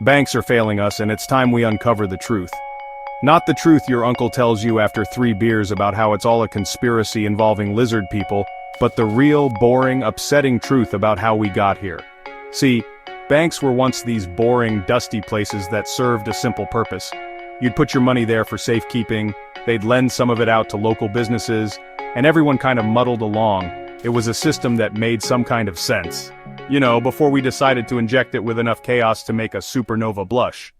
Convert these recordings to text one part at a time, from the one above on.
Banks are failing us and it's time we uncover the truth. Not the truth your uncle tells you after 3 beers about how it's all a conspiracy involving lizard people, but the real, boring, upsetting truth about how we got here. See, banks were once these boring, dusty places that served a simple purpose. You'd put your money there for safekeeping, they'd lend some of it out to local businesses, and everyone kind of muddled along. It was a system that made some kind of sense. You know, before we decided to inject it with enough chaos to make a supernova blush.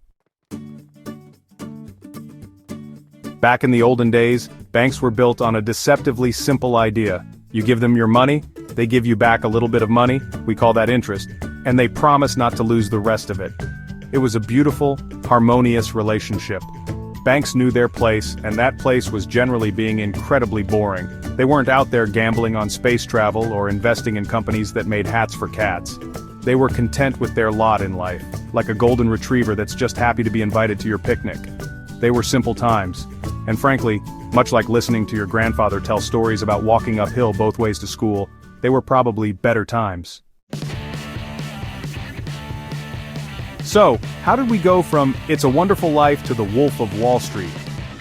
Back in the olden days, banks were built on a deceptively simple idea. You give them your money, they give you back a little bit of money, we call that interest, and they promise not to lose the rest of it. It was a beautiful, harmonious relationship. Banks knew their place, and that place was generally being incredibly boring. They weren't out there gambling on space travel or investing in companies that made hats for cats. They were content with their lot in life, like a golden retriever that's just happy to be invited to your picnic. They were simple times. And frankly, much like listening to your grandfather tell stories about walking uphill both ways to school, they were probably better times. So, how did we go from It's a Wonderful Life to the Wolf of Wall Street?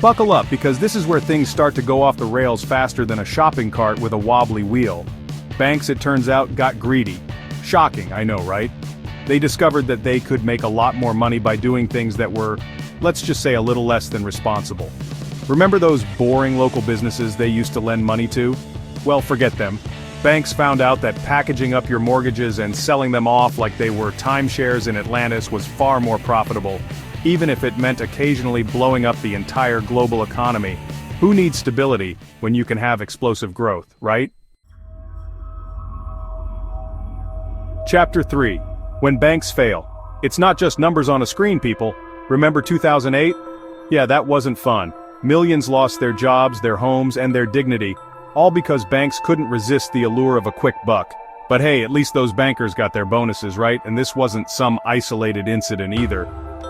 Buckle up, because this is where things start to go off the rails faster than a shopping cart with a wobbly wheel. Banks, it turns out, got greedy. Shocking, I know, right? They discovered that they could make a lot more money by doing things that were, let's just say, a little less than responsible. Remember those boring local businesses they used to lend money to? Well, forget them. Banks found out that packaging up your mortgages and selling them off like they were timeshares in Atlantis was far more profitable, even if it meant occasionally blowing up the entire global economy. Who needs stability when you can have explosive growth, right? Chapter 3. When banks fail. It's not just numbers on a screen, people. Remember 2008? Yeah, that wasn't fun. Millions lost their jobs, their homes, and their dignity, all because banks couldn't resist the allure of a quick buck. But hey, at least those bankers got their bonuses, right? And this wasn't some isolated incident either.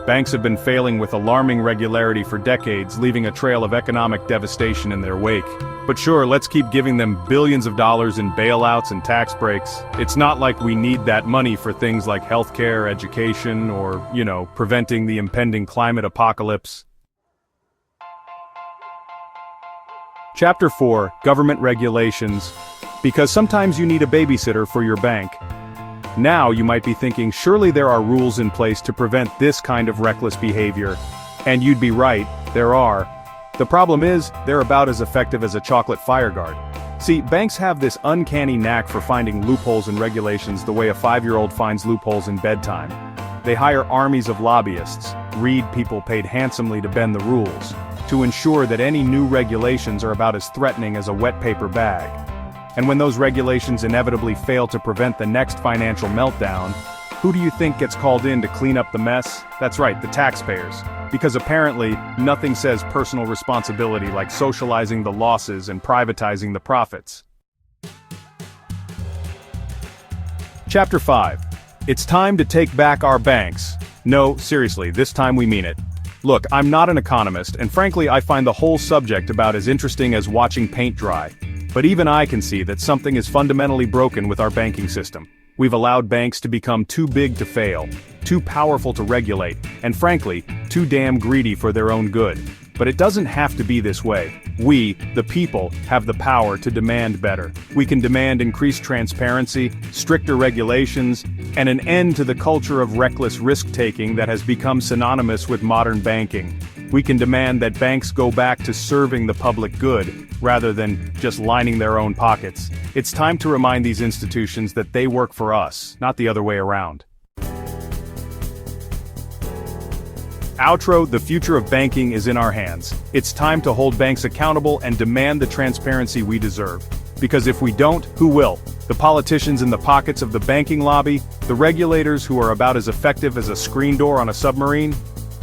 Banks have been failing with alarming regularity for decades, leaving a trail of economic devastation in their wake. But sure, let's keep giving them billions of dollars in bailouts and tax breaks. It's not like we need that money for things like healthcare, education, or, preventing the impending climate apocalypse. Chapter 4, Government Regulations. Because sometimes you need a babysitter for your bank. Now you might be thinking, surely there are rules in place to prevent this kind of reckless behavior. And you'd be right, there are. The problem is, they're about as effective as a chocolate fireguard. See, banks have this uncanny knack for finding loopholes in regulations the way a 5-year-old finds loopholes in bedtime. They hire armies of lobbyists, read people paid handsomely to bend the rules, to ensure that any new regulations are about as threatening as a wet paper bag. And when those regulations inevitably fail to prevent the next financial meltdown, who do you think gets called in to clean up the mess? That's right, the taxpayers. Because apparently, nothing says personal responsibility like socializing the losses and privatizing the profits. Chapter 5. It's time to take back our banks. No, seriously, this time we mean it. Look, I'm not an economist, and frankly I find the whole subject about as interesting as watching paint dry. But even I can see that something is fundamentally broken with our banking system. We've allowed banks to become too big to fail, too powerful to regulate, and frankly, too damn greedy for their own good. But it doesn't have to be this way. We, the people, have the power to demand better. We can demand increased transparency, stricter regulations, and an end to the culture of reckless risk-taking that has become synonymous with modern banking. We can demand that banks go back to serving the public good, rather than just lining their own pockets. It's time to remind these institutions that they work for us, not the other way around. Outro, the future of banking is in our hands. It's time to hold banks accountable and demand the transparency we deserve. Because if we don't, who will? The politicians in the pockets of the banking lobby? The regulators who are about as effective as a screen door on a submarine?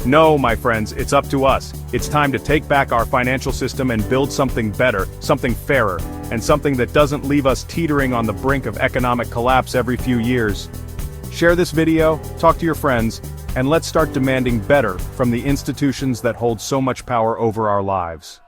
No, my friends, it's up to us. It's time to take back our financial system and build something better, something fairer, and something that doesn't leave us teetering on the brink of economic collapse every few years. Share this video, talk to your friends, and let's start demanding better from the institutions that hold so much power over our lives.